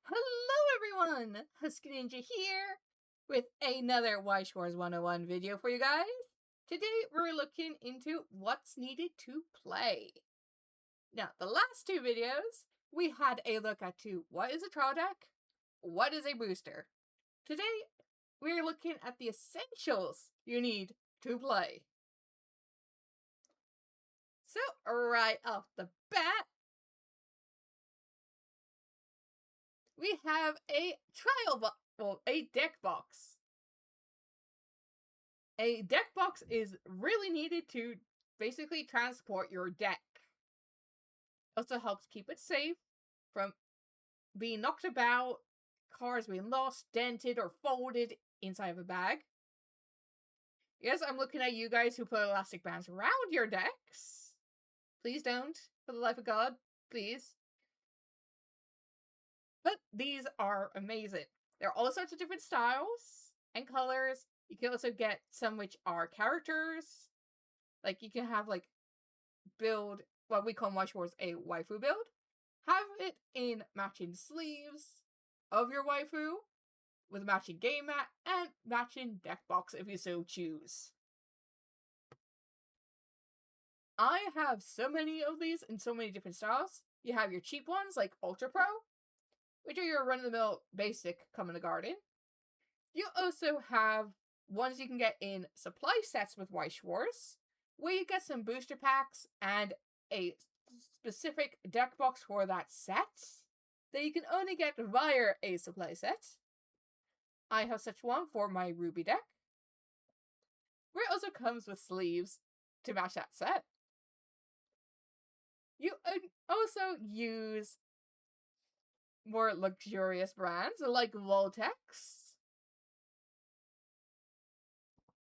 Hello everyone! Husky Ninja here with another Weiss Schwarz 101 video for you guys. Today we're looking into what's needed to play. Now, the last two videos, we had a look at what is a trial deck, what is a booster. Today, we're looking at the essentials you need to play. So, right off the bat, we have a a deck box. A deck box is really needed to basically transport your deck. Also helps keep it safe from being knocked about, cards being lost, dented, or folded inside of a bag. Yes, I'm looking at you guys who put elastic bands around your decks. Please don't, for the life of God, please. But these are amazing. There are all sorts of different styles and colors. You can also get some which are characters. Like, you can have, build what we call Weiss Schwarz a waifu build. Have it in matching sleeves of your waifu, with matching game mat, and matching deck box if you so choose. I have so many of these in so many different styles. You have your cheap ones, like Ultra Pro, which are your run-of-the-mill basic come in the garden. You also have ones you can get in supply sets with Weiss Schwarz, where you get some booster packs and a specific deck box for that set that you can only get via a supply set. I have such one for my Ruby deck, where it also comes with sleeves to match that set. You also use more luxurious brands like Voltex,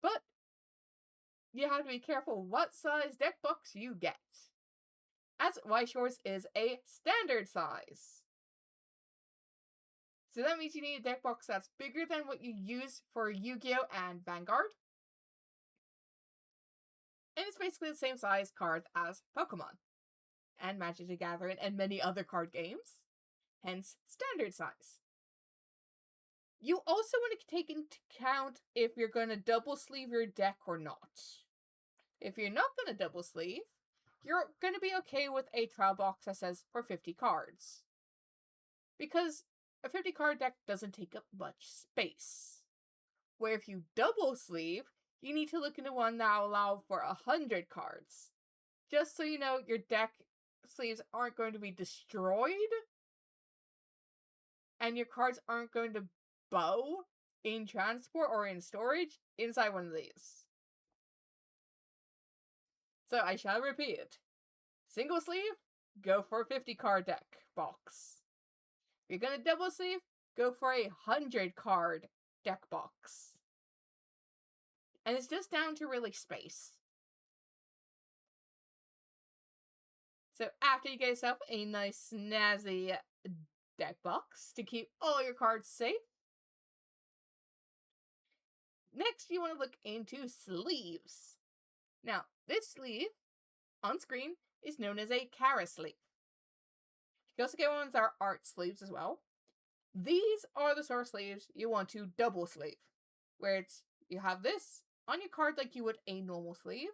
but you have to be careful what size deck box you get, as Weiss Schwarz is a standard size. So that means you need a deck box that's bigger than what you use for Yu-Gi-Oh! And Vanguard. And it's basically the same size cards as Pokemon, and Magic the Gathering, and many other card games. Hence, standard size. You also want to take into account if you're going to double sleeve your deck or not. If you're not going to double sleeve, you're going to be okay with a trial box that says for 50 cards. Because a 50 card deck doesn't take up much space. Where if you double sleeve, you need to look into one that will allow for 100 cards. Just so you know your deck sleeves aren't going to be destroyed, and your cards aren't going to bow in transport or in storage inside one of these. So I shall repeat. Single sleeve, go for a 50 card deck box. If you're going to double sleeve, go for a 100 card deck box. And it's just down to really space. So after you get yourself a nice snazzy deck box to keep all your cards safe, next you want to look into sleeves. Now, this sleeve on screen is known as a Kara sleeve. You can also get ones that are art sleeves as well. These are the sort of sleeves you want to double sleeve, where you have this on your card like you would a normal sleeve,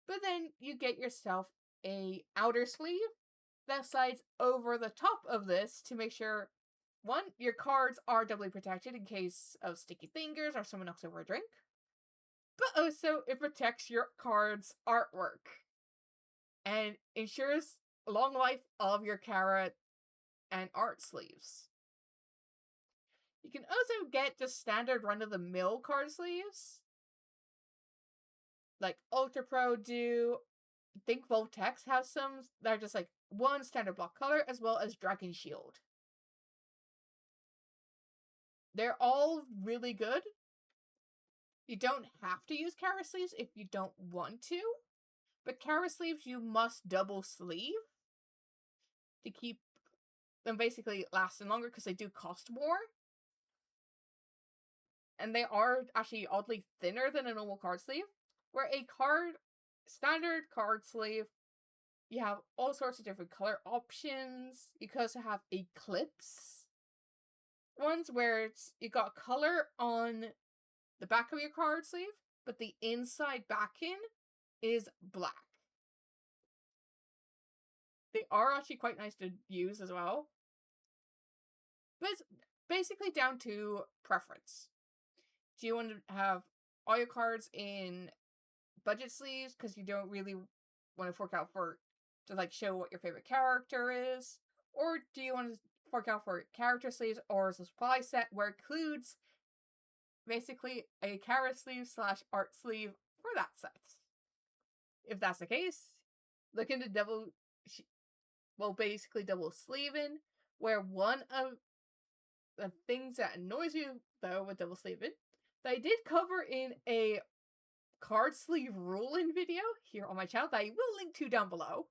but then you get yourself a outer sleeve that slides over the top of this to make sure, one, your cards are doubly protected in case of sticky fingers or someone knocks over a drink, but also it protects your card's artwork and ensures long life of your Kara and art sleeves. You can also get just standard run-of-the-mill card sleeves, like Ultra Pro do. I think Voltex have some that are just like one standard block color, as well as Dragon Shield. They're all really good. You don't have to use Kara sleeves if you don't want to, but Kara sleeves you must double sleeve to keep them basically lasting longer because they do cost more. And they are actually oddly thinner than a normal card sleeve, where a standard card sleeve, you have all sorts of different color options. You can also have a clips ones where you got color on the back of your card sleeve, but the inside backing is black. They are actually quite nice to use as well. But it's basically down to preference. Do you want to have all your cards in budget sleeves because you don't really want to fork out to like show what your favorite character is? Or do you want to fork out for character sleeves or a supply set where it includes basically a character sleeve / art sleeve for that set? If that's the case, look into basically double sleeving, where one of the things that annoys you though with double sleeving that I did cover in a card sleeve ruling video here on my channel that I will link to down below,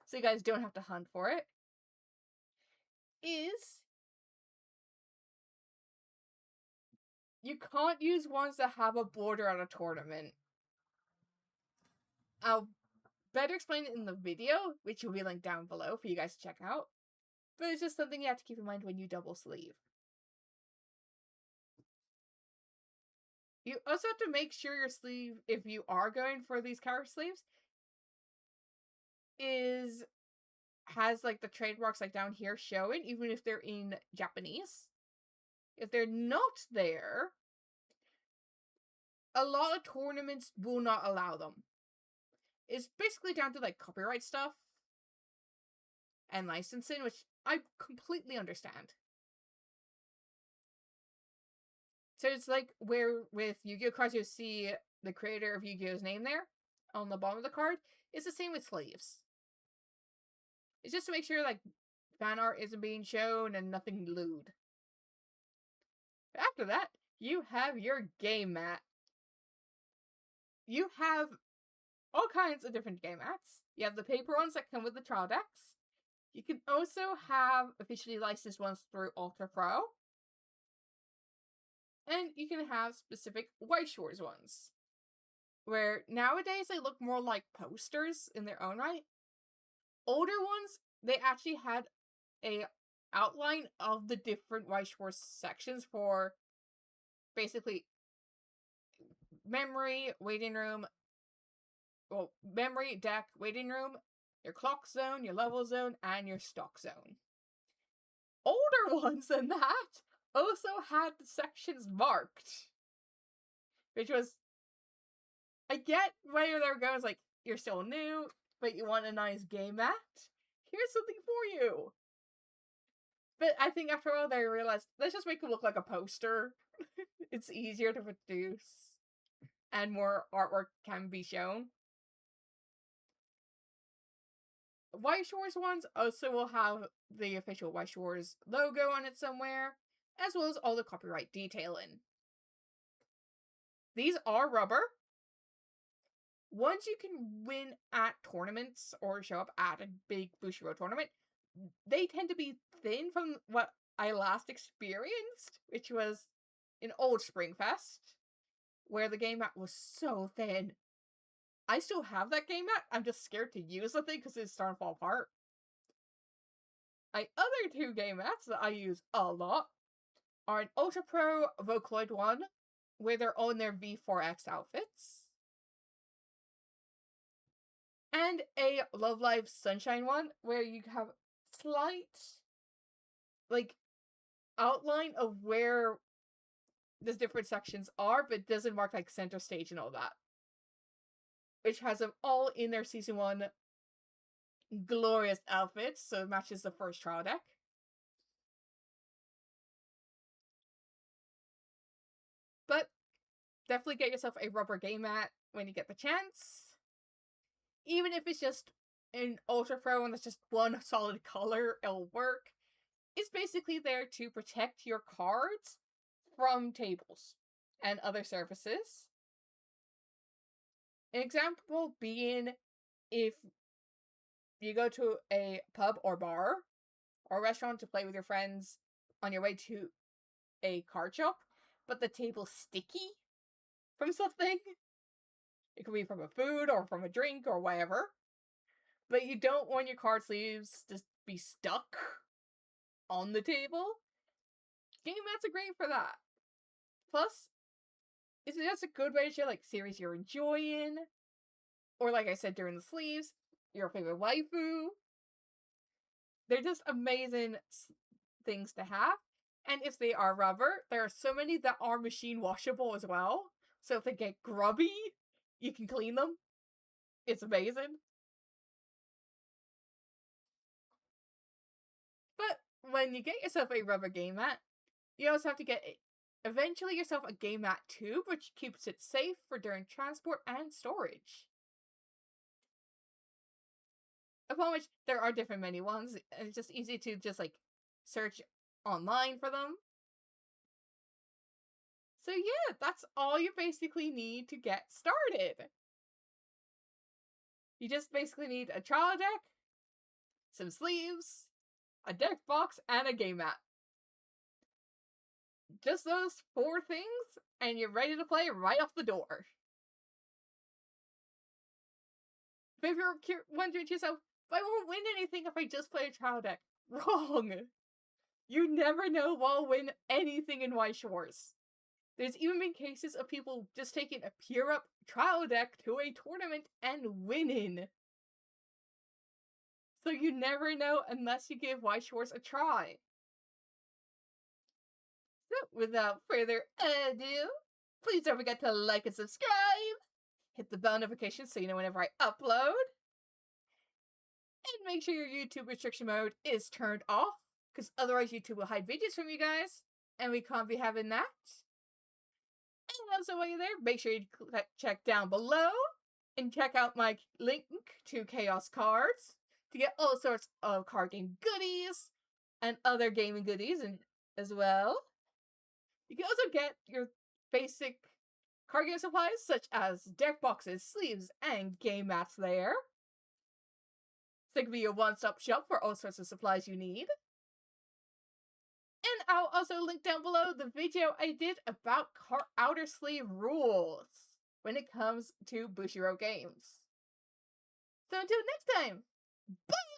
so you guys don't have to hunt for it, is you can't use ones that have a border at a tournament. I'll better explain it in the video, which will be linked down below for you guys to check out. But it's just something you have to keep in mind when you double sleeve. You also have to make sure your sleeve, if you are going for these character sleeves, has like the trademarks like down here showing, even if they're in Japanese. If they're not there, a lot of tournaments will not allow them. It's basically down to like copyright stuff and licensing, which I completely understand. So it's like where with Yu-Gi-Oh cards you see the creator of Yu-Gi-Oh's name there on the bottom of the card. It's the same with sleeves. It's just to make sure like fan art isn't being shown and nothing lewd. After that, you have your game mat. You have all kinds of different game mats. You have the paper ones that come with the trial decks. You can also have officially licensed ones through Ultra Pro. And you can have specific Weiss Schwarz ones, where nowadays they look more like posters in their own right. Older ones, they actually had a outline of the different Weiss Schwarz sections for basically memory, waiting room, memory, deck, waiting room, your clock zone, your level zone, and your stock zone. Older ones than that also had the sections marked, which was, I get where they're going, it's like, you're still new, but you want a nice game mat? Here's something for you. But I think after all, they realized, let's just make it look like a poster. It's easier to produce, and more artwork can be shown. Weiss Schwarz ones also will have the official Weiss Schwarz logo on it somewhere, as well as all the copyright detailing. These are rubber. Ones you can win at tournaments or show up at a big Bushiroad tournament, they tend to be thin from what I last experienced, which was in Old Springfest, where the game mat was so thin. I still have that game mat, I'm just scared to use the thing because it's starting to fall apart. My other two game mats that I use a lot are an Ultra Pro Vocaloid one, where they're all in their V4X outfits, and a Love Live Sunshine one, where you have slight, like, outline of where the different sections are, but doesn't mark, like, center stage and all that. Which has them all in their Season 1 glorious outfits, so it matches the first trial deck. But definitely get yourself a rubber game mat when you get the chance. Even if it's just an Ultra Pro and it's just one solid color, it'll work. It's basically there to protect your cards from tables and other surfaces. An example being if you go to a pub or bar or restaurant to play with your friends on your way to a card shop, but the table's sticky from something. It could be from a food or from a drink or whatever. But you don't want your card sleeves to be stuck on the table. game mats are great for that. Plus, it's just a good way to show like series you're enjoying, or like I said during the sleeves, your favorite waifu. They're just amazing things to have. And if they are rubber, there are so many that are machine washable as well. So if they get grubby, you can clean them. It's amazing. But when you get yourself a rubber game mat, you also have to get eventually yourself a game mat tube, which keeps it safe for during transport and storage. Upon which there are different many ones, and it's just easy to just like search online for them. So yeah, that's all you basically need to get started. You just basically need a trial deck, some sleeves, a deck box, and a game mat. Just those 4 things, and you're ready to play right off the door. But if you're wondering to yourself, I won't win anything if I just play a trial deck. Wrong! You never know what will win anything in Weiss Schwarz. There's even been cases of people just taking a pure up trial deck to a tournament and winning. So you never know unless you give Weiss Schwarz a try. So without further ado, please don't forget to like and subscribe. Hit the bell notification so you know whenever I upload. And make sure your YouTube restriction mode is turned off, because otherwise YouTube will hide videos from you guys, and we can't be having that. And also while you're there, make sure you check down below and check out my link to Chaos Cards to get all sorts of card game goodies and other gaming goodies as well. You can also get your basic card game supplies such as deck boxes, sleeves, and game mats there. So it can be your one-stop shop for all sorts of supplies you need. And I'll also link down below the video I did about outer sleeve rules when it comes to Bushiroad games. So until next time, bye!